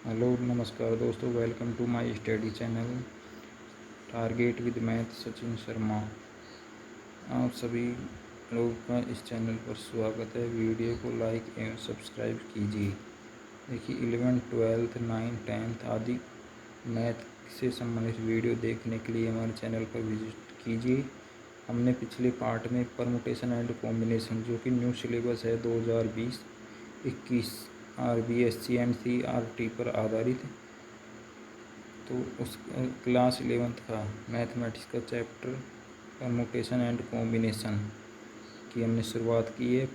Hello नमस्कार दोस्तों, welcome to my study channel target with math Sachin Sharma. आप सभी लोगों का इस चैनल पर स्वागत है। वीडियो को लाइक एवं सब्सक्राइब कीजिए। देखिए 11th 12th 9th 10th आदि मैथ से संबंधित वीडियो देखने के लिए हमारे चैनल पर विजिट कीजिए। हमने पिछले पार्ट में परमुटेशन एंड कॉम्बिनेशन, जो कि न्यू सिलेबस है 2020-21 RBSC एंड CRT पर आधारित, तो उस क्लास 11th का मैथमेटिक्स का चैप्टर परमुटेशन एंड कॉम्बिनेशन की हमने शुरुआत की है।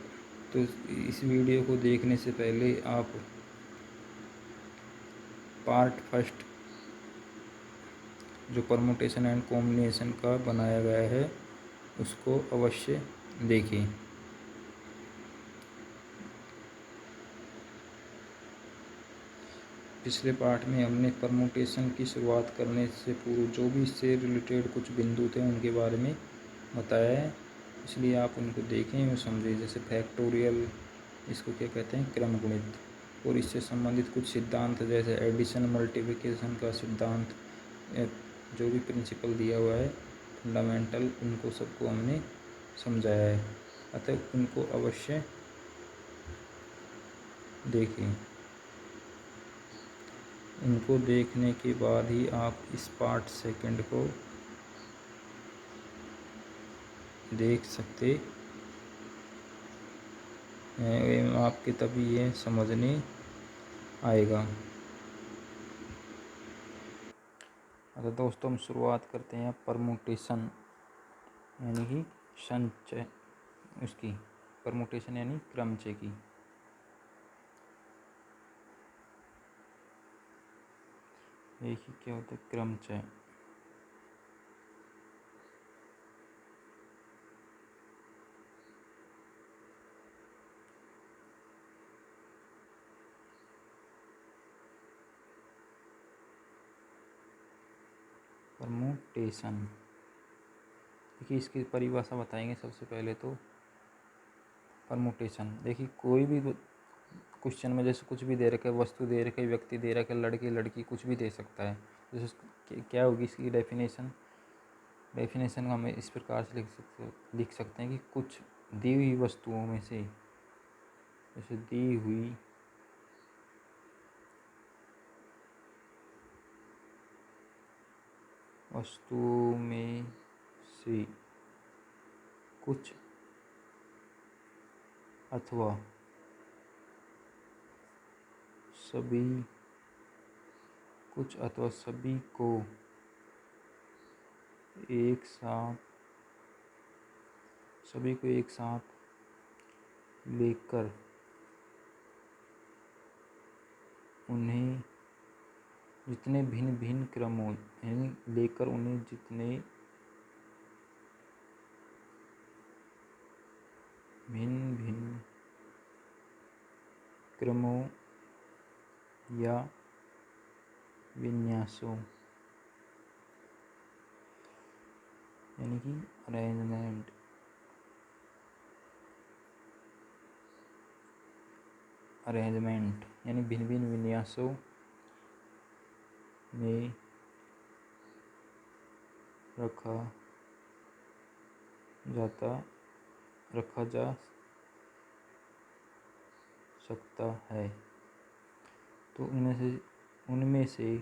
तो इस वीडियो को देखने से पहले आप पार्ट फर्स्ट जो परमुटेशन एंड कॉम्बिनेशन का बनाया गया है उसको अवश्य देखें। पिछले पार्ट में हमने परमुटेशन की शुरुआत करने से पूर्व जो भी इससे रिलेटेड कुछ बिंदु थे उनके बारे में बताया है, इसलिए आप उनको देखें और समझें। जैसे फैक्टोरियल, इसको क्या कहते हैं, क्रम गुणित, और इससे संबंधित कुछ सिद्धांत जैसे एडिशन मल्टीप्लिकेशन का सिद्धांत, जो भी प्रिंसिपल दिया हुआ है फंडामेंटल, उनको सबको हमने समझाया है। अतः उनको अवश्य देखें। उनको देखने के बाद ही आप इस पार्ट सेकंड को देख सकते हैं एवं आपके तभी ये समझने आएगा। अच्छा दोस्तों, हम शुरुआत करते हैं परमुटेशन यानी कि संचय, उसकी परमुटेशन यानी क्रमचय की। एक ही क्या होता है क्रमचय। परमुटेशन, देखिए इसकी परिभाषा बताएंगे। सबसे पहले तो परमुटेशन, देखिए कोई भी क्वेश्चन में जैसे कुछ भी दे रखा है, वस्तु दे रखी है, व्यक्ति दे रखा है, लड़के लड़की, कुछ भी दे सकता है। जैसे क्या होगी इसकी डेफिनेशन हम इस प्रकार से लिख सकते हैं कि कुछ दी हुई वस्तुओं में से, जैसे दी हुई वस्तुओं में से कुछ अथवा सभी, कुछ अथवा सभी को एक साथ लेकर उन्हें जितने भिन्न भिन्न क्रमों, यानी लेकर उन्हें जितने भिन्न भिन्न क्रमों या विन्यासों, यानी कि अरेंजमेंट यानी भिन्न भिन्न विन्यासों में रखा जा सकता है। तो उनमें से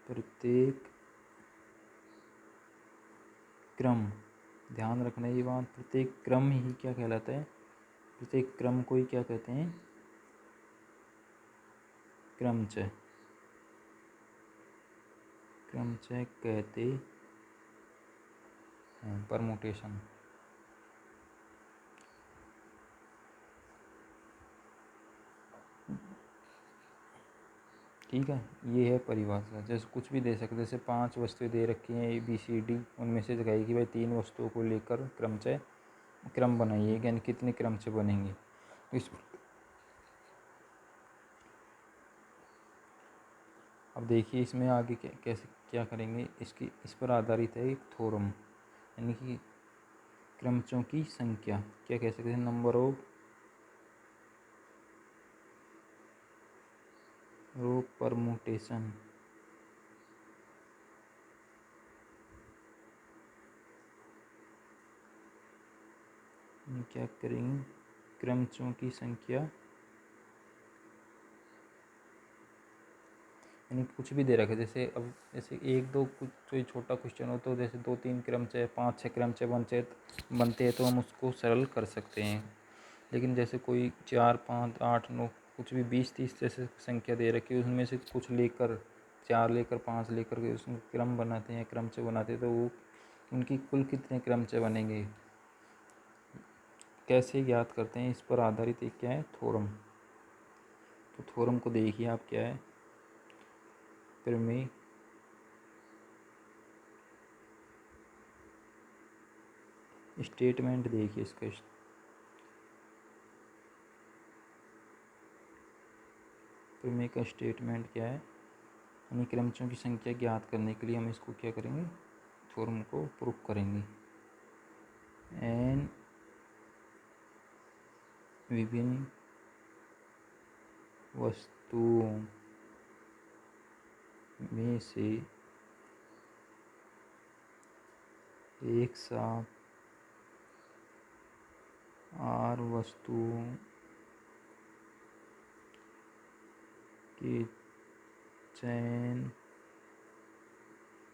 प्रत्येक क्रम, ध्यान रखना ये बात, प्रत्येक क्रम ही क्या कहलाता है, प्रत्येक क्रम को ही क्या कहते हैं, क्रमचय कहते हैं। परमुटेशन, ठीक है, ये है परिभाषा। जैसे कुछ भी दे सकते, जैसे 5 वस्तुएं दे रखी हैं ABCD, उनमें से कहेगी भाई 3 वस्तुओं को लेकर क्रम बनाइए, यानी कितने क्रम से बनेंगे। इस अब देखिए इसमें आगे कैसे क्या करेंगे, इस पर आधारित है एक थ्योरम, यानी कि क्रमचों की संख्या, क्या कह सकते हैं, नंबर ऑफ परमुटेशन। क्या करेंगे, क्रमचों की संख्या, यानी कुछ भी दे रखा है, जैसे अब जैसे एक दो कुछ कोई छोटा क्वेश्चन हो तो जैसे 2-3 क्रमचय 5-6 क्रमचय बनते हैं तो हम उसको सरल कर सकते हैं। लेकिन जैसे कोई 4, 5, 8, 9 कुछ भी 20-30 जैसे संख्या दे रखी है, उसमें से कुछ लेकर 4 लेकर 5 लेकर के उसमें क्रम बनाते हैं, क्रमचय बनाते हैं, तो वो उनकी कुल कितने क्रमचय बनेंगे, कैसे ज्ञात करते हैं, इस पर आधारित एक क्या है, थ्योरम। तो थ्योरम को देखिए आप, क्या है, प्रमेय स्टेटमेंट देखिए इसका, प्रमेय का स्टेटमेंट क्या है, यानी क्रमचयों की संख्या ज्ञात करने के लिए हम इसको क्या करेंगे, थ्योरम को प्रूफ करेंगे। n विभिन्न वस्तुओं में से एक साथ r वस्तुओं के चयन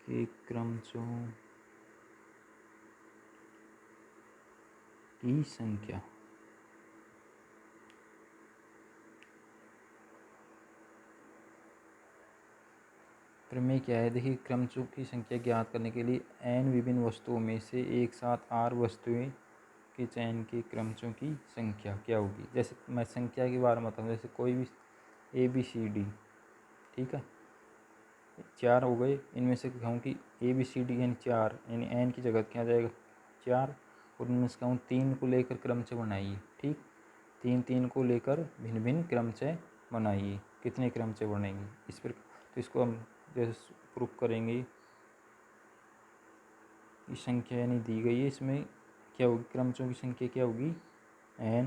के क्रमचयों की संख्या। प्रमेय क्या है, देखिए, क्रमचयों की संख्या ज्ञात करने के लिए n विभिन्न वस्तुओं में से एक साथ r वस्तुएं के चयन के क्रमचयों की संख्या क्या होगी। जैसे मैं संख्या के बारे में बताऊँ, जैसे कोई भी ABCD, ठीक है, 4 हो गए, इनमें से कहूँ कि ABCD यानी 4, यानी n की जगह क्या जाएगा 4, और इनमें से कहूँ 3 को लेकर क्रमचय बनाइए, ठीक, 3 को लेकर भिन्न भिन्न क्रमचय बनाइए, कितने क्रमचय बनेंगे इस पर। तो इसको हम जैसे प्रूफ करेंगे, ये संख्या यानी दी गई है, इसमें क्या होगी, क्रमचयों की संख्या क्या होगी, n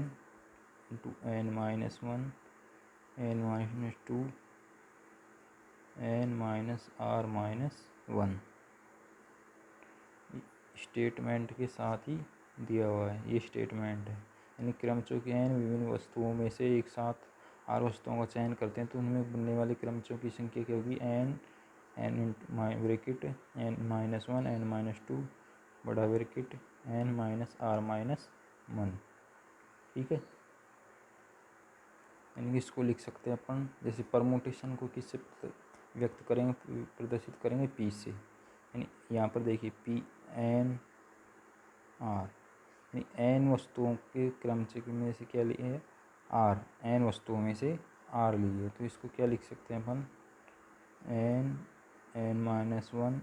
into n-1, n-2, n-r-1 statement के साथ ही दिया हुआ है, ये स्टेटमेंट है। यानी क्रमचयों की n विभिन्न वस्तुओं में से एक साथ r वस्तुओं का चयन करते हैं तो उनमें बनने वाली क्रमचयों की संख्या क्या होगी, n ब्रैकेट n-1 n-2 बड़ा ब्रैकेट n-r-1, ठीक है। यानी इसको लिख सकते हैं अपन, जैसे परमुटेशन को किससे व्यक्त करेंगे, प्रदर्शित करेंगे p से, यानी यहाँ पर देखिए p n r, यानी n वस्तुओं के क्रमचय में से क्या लिए है, r, n वस्तुओं में से r लिए, तो इसको क्या लिख सकते हैं अपन, n-1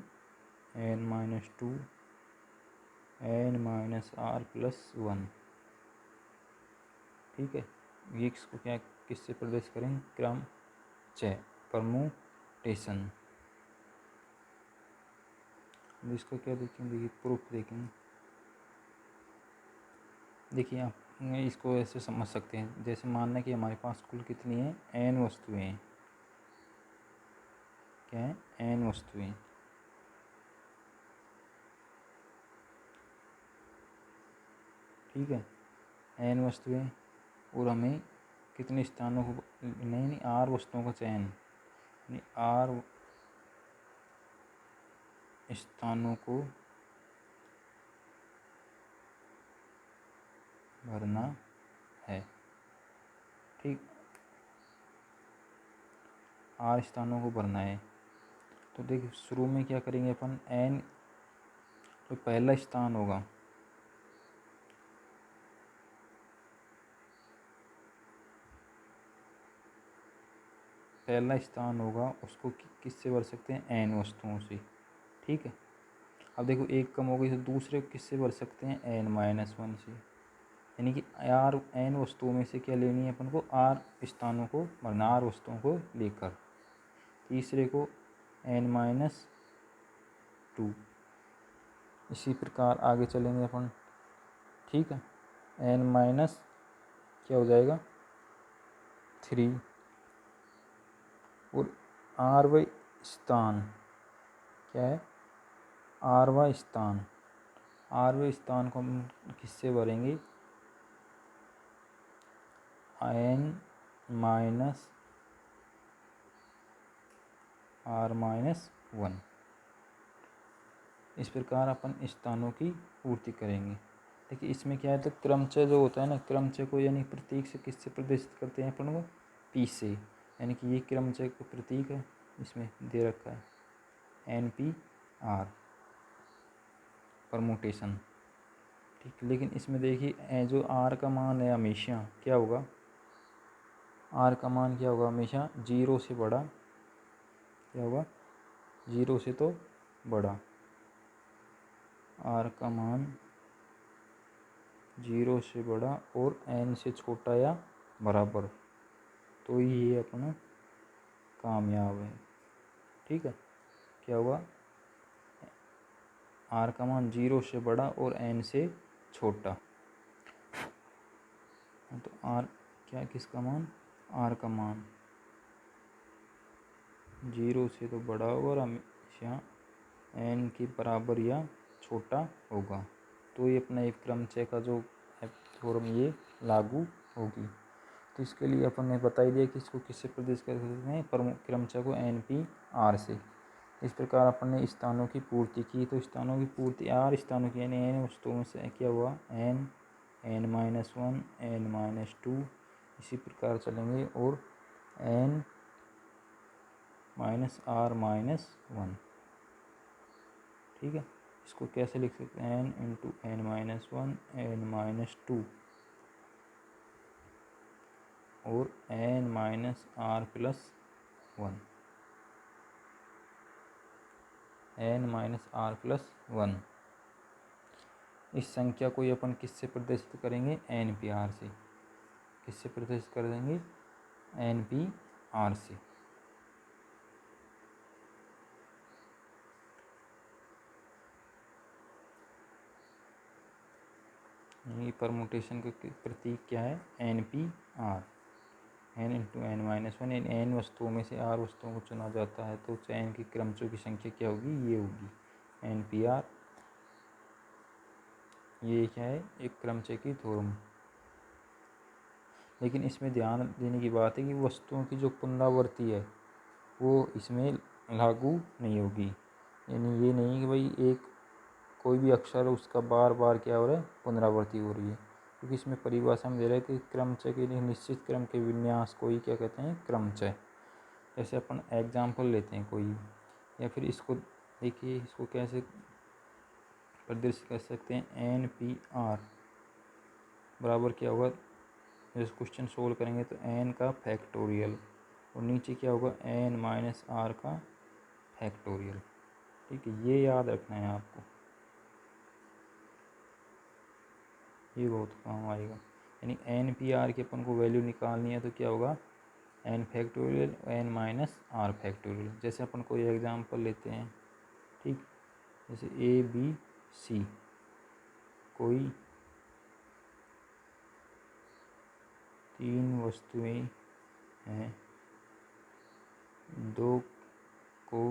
n-2 n-r+1, ठीक है। ये इसको क्या किससे प्रदर्शित करेंगे, क्रमचय, परमुटेशन। इसको क्या देखेंगे, देखिए प्रूफ देखेंगे, देखिए आप इसको ऐसे समझ सकते हैं, जैसे मानना कि हमारे पास कुल कितनी है, n वस्तुएं हैं, क्या है, n वस्तुएं, ठीक है, n वस्तुएं, और हमें कितने स्थानों को, नहीं r वस्तुओं का चयन, यानी r स्थानों को भरना है, ठीक, r स्थानों को भरना है। तो देखिए शुरू में क्या करेंगे अपन, n तो पहला स्थान होगा, पहला स्थान होगा उसको किससे भर सकते हैं, n वस्तुओं से, ठीक है। अब देखो एक कम हो गई तो दूसरे किससे भर सकते हैं, n-1 से, यानी कि r n वस्तुओं में से क्या लेनी है अपन को, r स्थानों को भरना, r वस्तुओं को लेकर, तीसरे को n-2, इसी प्रकार आगे चलेंगे अपन, ठीक है, n- क्या हो जाएगा 3, और आरव स्थान क्या है, आरवा स्थान। आरव स्थान को हम किससे भरेंगे, n माइनस r-1। इस प्रकार अपन स्थानों की पूर्ति करेंगे। देखिए इसमें क्या है, तो क्रमचय जो होता है ना, क्रमचय को यानी प्रतीक से किससे प्रदर्शित करते हैं अपन को, p से, यानी कि ये क्रमचय का प्रतीक है, इसमें दे रखा है NP-r परमुटेशन। ठीक, लेकिन इसमें देखिए जो r का मान है हमेशा क्या होगा, r का मान क्या होगा, हमेशा 0 से बड़ा, क्या होगा, 0 से तो बड़ा, r का मान 0 से बड़ा और n से छोटा या बराबर, तो ये अपना कामयाब है। ठीक है, क्या होगा, r का मान 0 से बड़ा और n से छोटा, तो r क्या, किसका मान, r का मान 0 से तो बड़ा होगा और हमेशा n के बराबर या छोटा होगा, तो ये अपना एक क्रमचय का जो थ्योरम ये लागू होगी। तो इसके लिए अपन ने बता ही दिया कि इसको किससे प्रदर्शित कर सकते हैं, क्रमचय को NP-r से। इस प्रकार अपन ने स्थानों की पूर्ति की, तो स्थानों की पूर्ति r स्थानों की यानी n वस्तुओं से क्या हुआ, n, n-1, n-2, इसी प्रकार चलेंगे, और n r-1। ठीक है, इसको कैसे लिख सकते हैं, n इंटू n-1 n-2 और n-r+1, n-r+1। इस संख्या को ये अपन किससे प्रदर्शित करेंगे, NP-r से। किससे प्रदर्शित कर देंगे, NP-r से। ये परमुटेशन का प्रतीक क्या है, NP-r, n इंटू n-1, इन n वस्तुओं में से r वस्तुओं को चुना जाता है, तो चयन की क्रमचयों की संख्या क्या होगी, ये होगी NP-r। ये क्या है, एक क्रमचय की थ्योरम। लेकिन इसमें ध्यान देने की बात है कि वस्तुओं की जो पुनरावृत्ति है वो इसमें लागू नहीं होगी, यानी ये नहीं कि भाई एक कोई भी अक्षर है उसका बार बार क्या हो रहा है, पुनरावृत्ति हो रही है, क्योंकि इसमें परिभाषा में दे रहा है कि क्रमचय के लिए निश्चित क्रम के विन्यास को ही क्या कहते हैं, क्रमचय। जैसे अपन एग्जाम्पल लेते हैं कोई, या फिर इसको देखिए, इसको कैसे प्रदर्शित कर सकते हैं, NP-r बराबर क्या होगा, जैसे क्वेश्चन सोल्व करेंगे तो n का फैक्टोरियल और नीचे क्या होगा, n-r का फैक्टोरियल। ठीक है, ये याद रखना है आपको, ये बहुत काम आएगा। यानी NP-r की अपन को वैल्यू निकालनी है तो क्या होगा, n फैक्टोरियल n-r फैक्टोरियल। जैसे अपन कोई एग्जांपल लेते हैं, ठीक, जैसे ABC कोई 3 वस्तुएं हैं, 2 को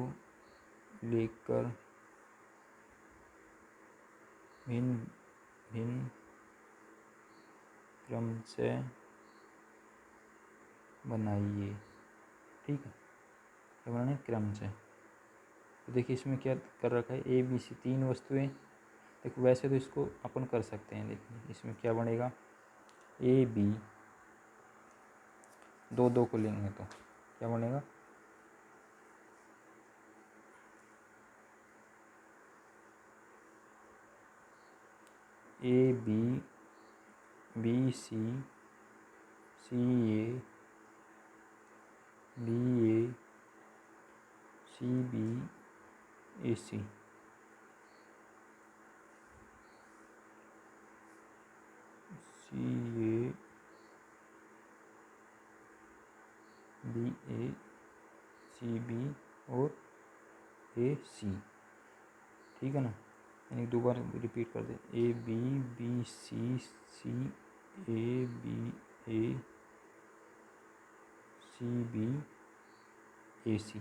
लेकर भिन्न भिन्न क्रमचय बनाइए। ठीक है, क्या बनाना है, क्रमचय। तो देखिए इसमें क्या कर रखा है, ABC 3 वस्तुएं। देखो वैसे तो इसको अपन कर सकते हैं, देखिए इसमें क्या बनेगा, AB 2 को लेंगे तो क्या बनेगा, AB BC CA BA CB AC। CA BA CB और AC। ठीक है ना, यानी दो बार रिपीट कर दे, AB BC CA BA CB AC।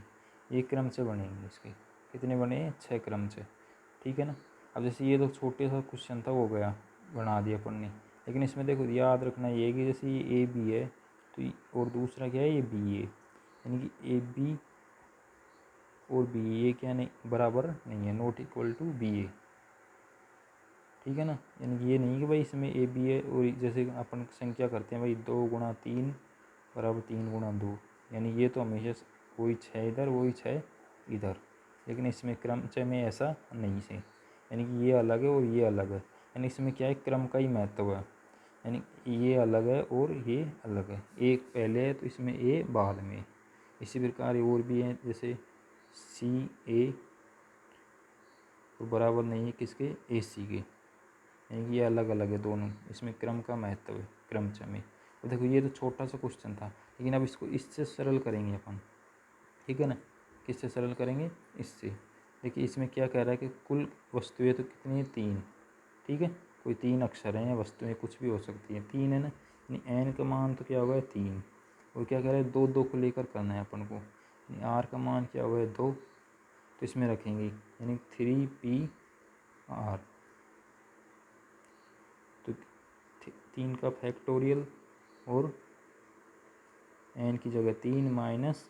ये क्रम से बनेंगे इसके। कितने बने? 6 क्रम से। ठीक है ना। अब जैसे ये तो छोटे सा क्वेश्चन था, वो गया, बना दिया अपन ने। लेकिन इसमें देखो याद रखना ये कि जैसे ये ए बी है तो और दूसरा क्या है, ये बी ए, यानी कि ए बी और बी ए क्या नहीं बराबर नहीं है, नॉट इक्वल टू बी ए। ठीक है ना। यानी कि ये नहीं कि भाई इसमें ए बी है और जैसे अपन संख्या करते हैं भाई 2 गुणा 3 बराबर 3 गुणा 2, यानी ये तो हमेशा वही 6 इधर वही 6 इधर। लेकिन इसमें क्रमचय में ऐसा नहीं है, यानी कि ये अलग है और ये अलग है। यानी इसमें क्या है, क्रम का ही महत्व है। यानी ये अलग है और ये अलग है, एक पहले है तो इसमें ए बाद में। इसी प्रकार और भी है, जैसे सी ए तो बराबर नहीं है किसके, ए सी के, यानी कि ये अलग अलग है दोनों। इसमें क्रम का महत्व है क्रमचय में। तो देखो ये तो छोटा सा क्वेश्चन था, लेकिन अब इसको इससे सरल करेंगे अपन। ठीक है ना। किससे सरल करेंगे? इससे। देखिए इसमें क्या कह रहा है कि कुल वस्तुएं तो कितनी है, 3। ठीक है। कोई 3 अक्षर हैं या वस्तुएं कुछ भी हो सकती हैं, 3 है ना। यानी एन का मान तो क्या होगा, 3। और क्या कह रहा है, 2 2 को लेकर करना है अपन को। यानी आर का मान क्या होगा, 2, तो इसमें रखेंगे यानी 3p आर। तो 3 का फैक्टोरियल और एन की जगह 3 माइनस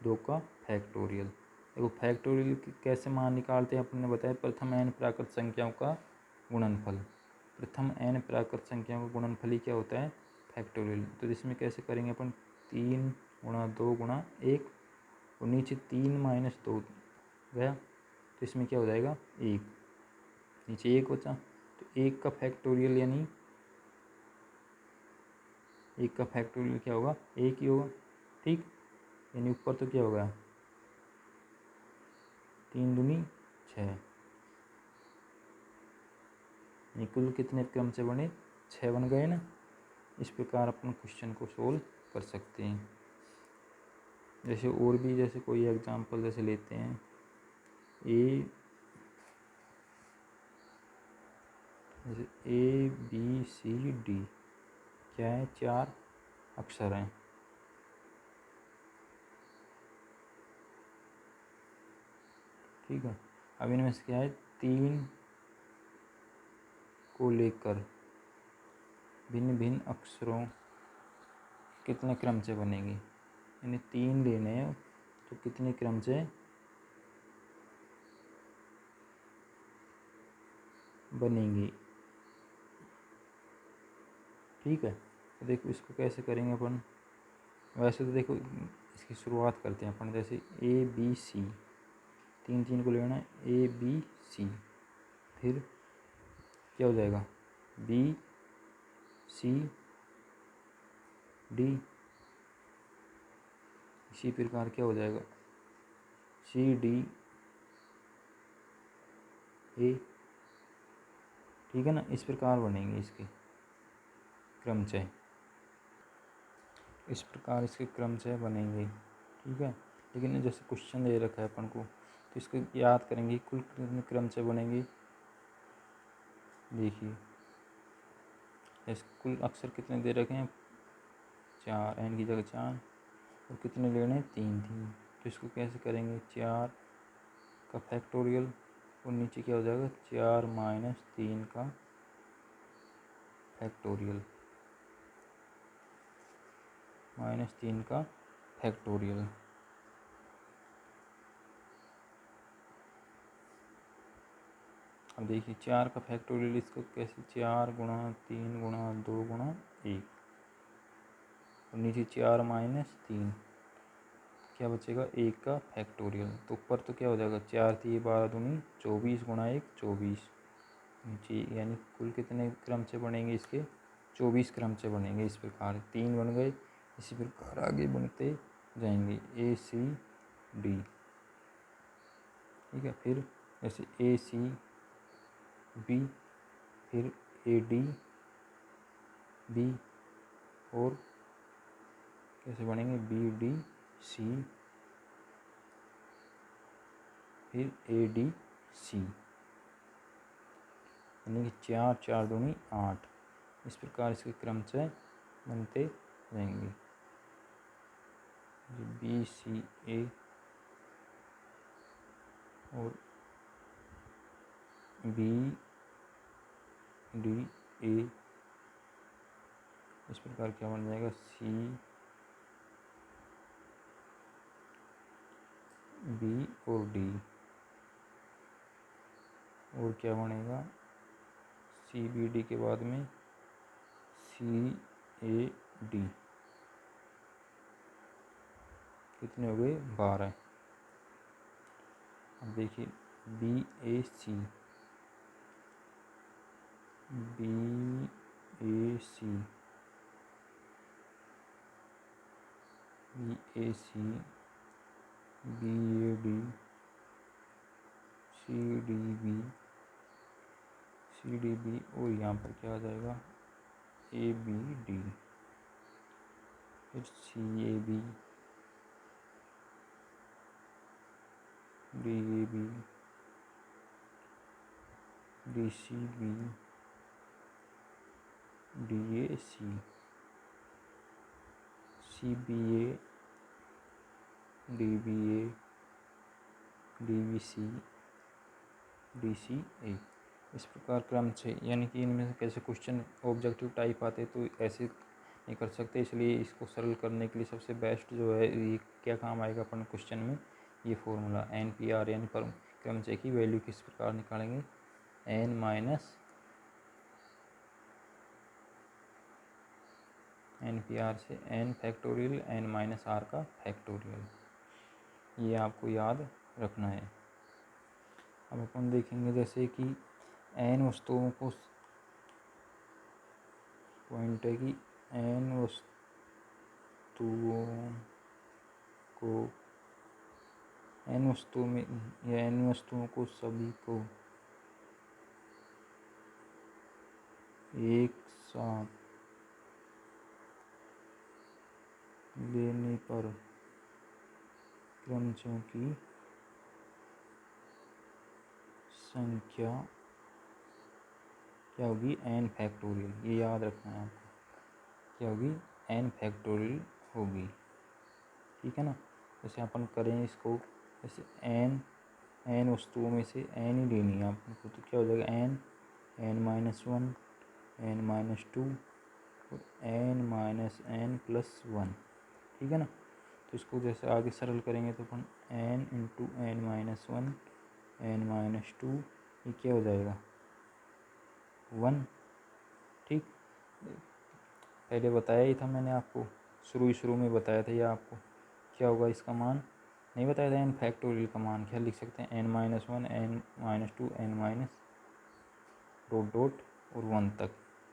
2 का फैक्टोरियल। देखो फैक्टोरियल कैसे मान निकालते हैं, अपन ने बताया प्रथम एन प्राकृत संख्याओं का गुणनफल। प्रथम एन प्राकृत संख्याओं का गुणनफल ही क्या होता है, फैक्टोरियल। तो इसमें कैसे करेंगे अपन, 3 गुणा 2 गुणा 1 और नीचे 3 माइनस 2 गया, तो इसमें क्या हो जाएगा, 1, नीचे 1 बचा। तो 1 का फैक्टोरियल यानी 1 का फैक्टोरियल क्या होगा, 1 ही होगा। ठीक। यानी ऊपर तो क्या होगा, 3 दूनी 6, कुल कितने क्रम से बने, 6 बन गए ना। इस प्रकार अपन क्वेश्चन को सोल्व कर सकते हैं। जैसे और भी जैसे कोई एग्जांपल जैसे लेते हैं, जैसे ए बी सी डी क्या है, 4 अक्षर हैं। ठीक है। अब इनमें से क्या है, 3 को लेकर भिन्न भिन्न अक्षरों कितने क्रम से बनेंगे, यानी 3 लेने हैं तो कितने क्रम से बनेंगी। ठीक है। तो देखो इसको कैसे करेंगे अपन। वैसे तो देखो इसकी शुरुआत करते हैं अपन, जैसे ए बी सी, 3 3 को लेना है, ए बी सी, फिर क्या हो जाएगा, बी सी डी, इसी प्रकार क्या हो जाएगा, सी डी ए। ठीक है ना। इस प्रकार बनेंगे इसके क्रमचय, इस प्रकार इसके क्रमचय बनेंगे। ठीक है। लेकिन जैसे क्वेश्चन दे रखा है अपन को, तो इसको याद करेंगे कुल कितने क्रमचय बनेंगे। देखिए इस कुल अक्षर कितने दे रखे हैं, 4, एन की जगह 4, और कितने लेने हैं, 3 3। तो इसको कैसे करेंगे, 4 का फैक्टोरियल और नीचे क्या हो जाएगा, 4 माइनस 3 का फैक्टोरियल, माइनस 3 का फैक्टोरियल। अब देखिए 4 का फैक्टोरियल, इसको कैसे, 4 गुणा 3 गुणा 2 गुणा 1 और नीचे 4 माइनस 3, क्या बचेगा, 1 का फैक्टोरियल। तो ऊपर तो क्या हो जाएगा, 4 3 12 दूनी 24 गुणा 1 24, नीचे यानी कुल कितने क्रम से बनेंगे इसके, 24 क्रम से बनेंगे। इस प्रकार 3 बन गए, इसी प्रकार आगे बनते जाएंगे, ए सी डी। ठीक है। फिर जैसे ए सी बी, फिर ए डी बी, और कैसे बनेंगे, बी डी सी, फिर ए डी सी, यानी कि 4 4 दूनी 8। इस प्रकार इसके क्रम से बनते रहेंगे। BCA और BDA, इस प्रकार क्या बन जाएगा CB और D, और क्या बनेगा CBD के बाद में CAD। कितने हो गए 12। अब देखिए BAC, BAC, BAC, BAD, CDB और यहाँ पर क्या आ जाएगा ABD, फिर CAB, DAB, DCB, DAC, CBA, DBA, DBC, DCA। इस प्रकार क्रम से, यानी कि इनमें से कैसे क्वेश्चन ऑब्जेक्टिव टाइप आते तो ऐसे नहीं कर सकते, इसलिए इसको सरल करने के लिए सबसे बेस्ट जो है ये क्या काम आएगा अपन क्वेश्चन में, ये फॉर्मूला NPR यानी पर क्रमचय की वैल्यू किस प्रकार निकालेंगे n माइनस NPR से n factorial n minus r का फैक्टोरियल, ये आपको याद रखना है। अब अपन देखेंगे जैसे कि n वस्तुओं को, पॉइंट है कि n वस्तुओं को, n वस्तुओं में या n वस्तुओं को सभी को एक साथ लेने पर क्रमचयों की संख्या क्या होगी n फैक्टोरियल, ये याद रखना है आपको, क्या होगी n फैक्टोरियल होगी। ठीक है ना। जैसे अपन करें इसको, जैसे n वस्तुओं में से n ही लेनी है आपको, तो क्या हो जाएगा n माइनस 1, n माइनस 2 और n माइनस n प्लस 1। ठीक है ना। तो इसको जैसे आगे सरल करेंगे तो अपन n into n minus 1, n minus 2, ये क्या हो जाएगा 1। ठीक, पहले बताया ही था मैंने आपको, शुरू में बताया था ये आपको, क्या होगा इसका मान नहीं बताया था। n फैक्टोरियल का मान क्या लिख सकते हैं, n minus 1, n minus 2, n minus dot dot और 1 तक।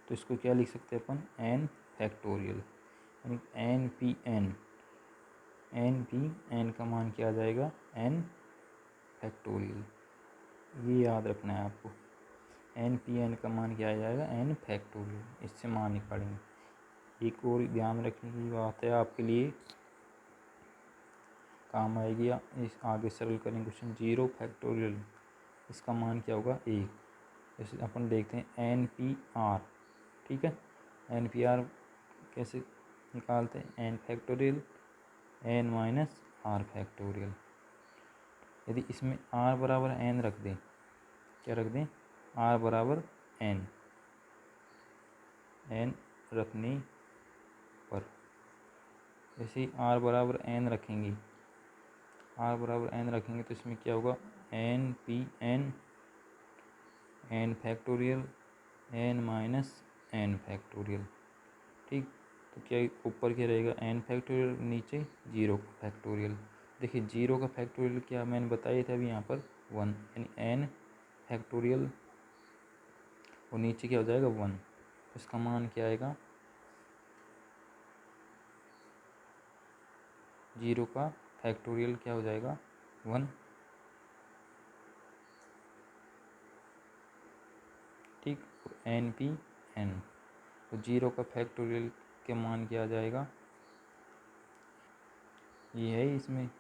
तो इसको क्या लिख सकते हैं अपन n फैक्टोरियल, यानी n का मान क्या आ जाएगा n फैक्टोरियल, ये याद रखना है आपको। n का मान क्या आ जाएगा n फैक्टोरियल, इससे मान निकालेंगे। एक और ध्यान रखने की बात है आपके लिए, काम आएगी, इस आगे सरल करेंगे क्वेश्चन 0 फैक्टोरियल, इसका मान क्या होगा 1। जैसे अपन देखते हैं NPR। ठीक है, NPR कैसे निकालते हैं, n factorial n minus r factorial. यदि इसमें r बराबर n रख दें, क्या रख दें r बराबर n रखने पर, जैसे ही r बराबर n रखेंगे, तो इसमें क्या होगा NPN n factorial n minus n factorial. ठीक, तो क्या ऊपर क्या रहेगा n फैक्टोरियल, नीचे 0 का फैक्टोरियल। देखिए 0 का फैक्टोरियल क्या मैंने बताया था अभी यहाँ पर 1, यानी n फैक्टोरियल और नीचे क्या हो जाएगा 1, इसका मान क्या आएगा 0 का फैक्टोरियल क्या हो जाएगा 1। ठीक, NPN तो 0 का फैक्टोरियल के मान क्या आ जाएगा, ये है इसमें,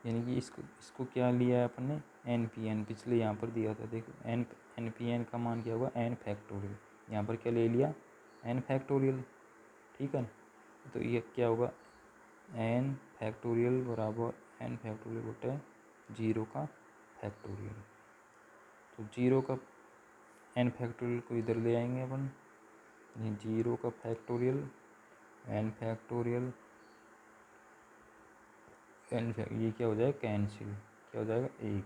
यानी कि इसको क्या लिया है अपन ने NPN, पिछले यहाँ पर दिया था देखो NPN का मान क्या होगा n फैक्टोरियल, यहाँ पर क्या ले लिया n फैक्टोरियल। ठीक है, तो ये क्या होगा n फैक्टोरियल बराबर n फैक्टोरियल बटे 0 का फैक्टोरियल। तो 0 का n फैक्टोरियल को इधर ले आएंगे अपन, 0 का फैक्टोरियल n फैक्टोरियल ये क्या हो जाएगा कैंसिल, क्या हो जाएगा 1।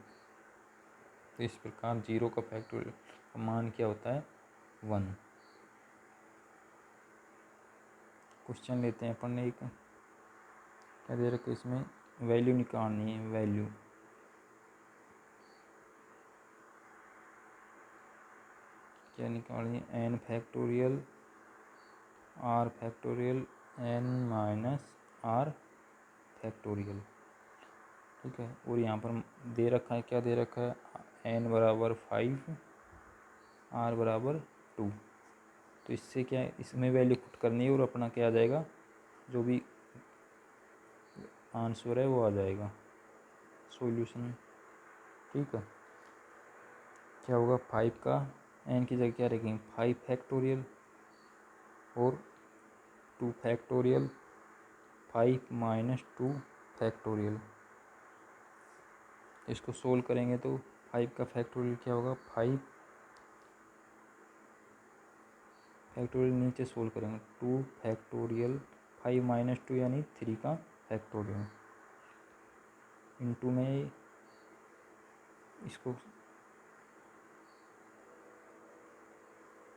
तो इस प्रकार 0 का फैक्टोरियल का मान क्या होता है 1। क्वेश्चन लेते हैं अपन एक, क्या दे रखा है इसमें, वैल्यू निकालनी है, वैल्यू क्या निकालनी है, n factorial r factorial n minus r factorial, ठीक है। और यहाँ पर दे रखा है, क्या दे रखा है, n बराबर 5 r बराबर 2। तो इससे क्या है, इसमें वैल्यू पुट करनी है और अपना क्या आ जाएगा, जो भी आंसर है वो आ जाएगा सॉल्यूशन, ठीक है। क्या होगा, 5 का n की जगह क्या रखेंगे 5 फैक्टोरियल और 2 फैक्टोरियल, 5 माइनस 2 फैक्टोरियल। इसको सोल्व करेंगे तो 5 का फैक्टोरियल क्या होगा, 5 फैक्टोरियल नीचे सोल्व करेंगे, 2 फैक्टोरियल 5 माइनस 2 यानी 3 का फैक्टोरियल, इनटू में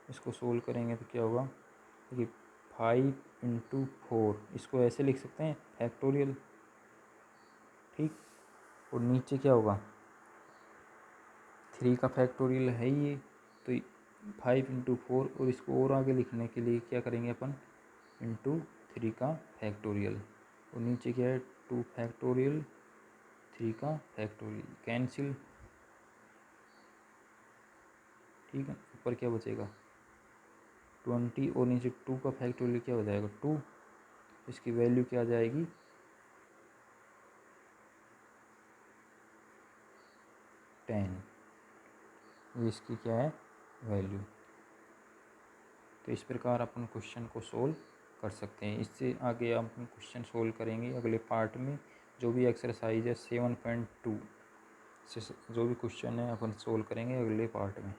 इसको सोल्व करेंगे तो क्या होगा कि 5 इंटू 4, इसको ऐसे लिख सकते हैं फैक्टोरियल, ठीक। और नीचे क्या होगा 3 का फैक्टोरियल है ये, तो 5 इंटू 4, और इसको और आगे लिखने के लिए क्या करेंगे अपन, इंटू 3 का फैक्टोरियल, और नीचे क्या है 2 फैक्टोरियल 3 का फैक्टोरियल, कैंसिल, ठीक है। ऊपर क्या बचेगा 20, और नीचे 2 का फैक्टोरियल क्या हो जाएगा 2, इसकी वैल्यू क्या आ जाएगी 10, ये इसकी क्या है वैल्यू। तो इस प्रकार अपन क्वेश्चन को सोल्व कर सकते हैं। इससे आगे अपन क्वेश्चन सोल्व करेंगे अगले पार्ट में, जो भी एक्सरसाइज है 7.2 से जो भी क्वेश्चन है अपन सोल्व करेंगे अगले पार्ट में।